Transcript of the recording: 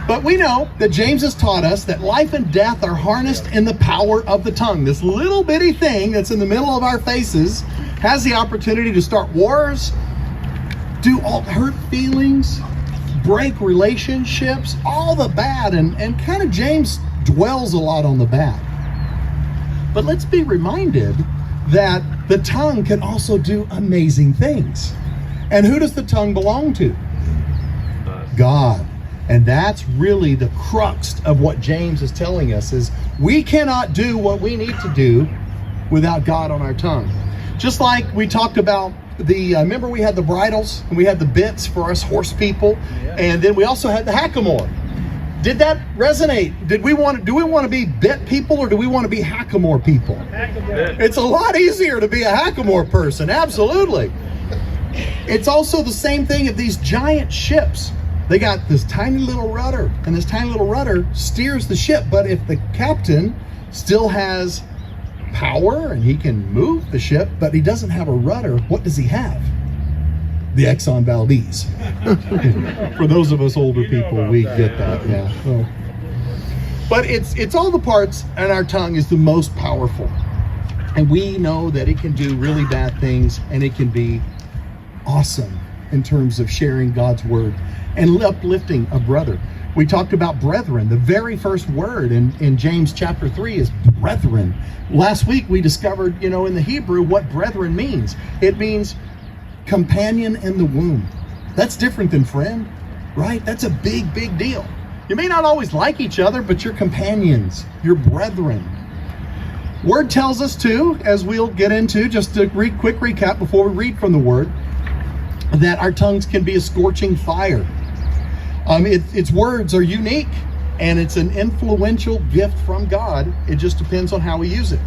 But we know that James has taught us that life and death are harnessed in the power of the tongue. This little bitty thing that's in the middle of our faces has the opportunity to start wars, hurt feelings, break relationships, all the bad, and kind of James dwells a lot on the bad. But let's be reminded that the tongue can also do amazing things. And who does the tongue belong to? God. And that's really the crux of what James is telling us, is we cannot do what we need to do without God on our tongue. Just like we talked about remember we had the bridles and we had the bits for us horse people, and then we also had the hackamore. Did that resonate? Do we want to be bit people, or do we want to be hackamore people? Hackamore. It's a lot easier to be a hackamore person, absolutely. It's also the same thing of these giant ships. They got this tiny little rudder, and this tiny little rudder steers the ship. But if the captain still has power and he can move the ship, but he doesn't have a rudder, what does he have? The Exxon Valdez. For those of us older people, we get that. Yeah. So, but it's all the parts, and our tongue is the most powerful. And we know that it can do really bad things, and it can be awesome in terms of sharing God's word and uplifting a brother. We talked about brethren. The very first word in James chapter 3 is brethren. Last week we discovered, in the Hebrew, what brethren means. It means companion in the womb. That's different than friend, right? That's a big, big deal. You may not always like each other, but you're companions, you're brethren. Word tells us too, as we'll get into, just a quick recap before we read from the word, that our tongues can be a scorching fire. Its words are unique, and it's an influential gift from God. It just depends on how we use it.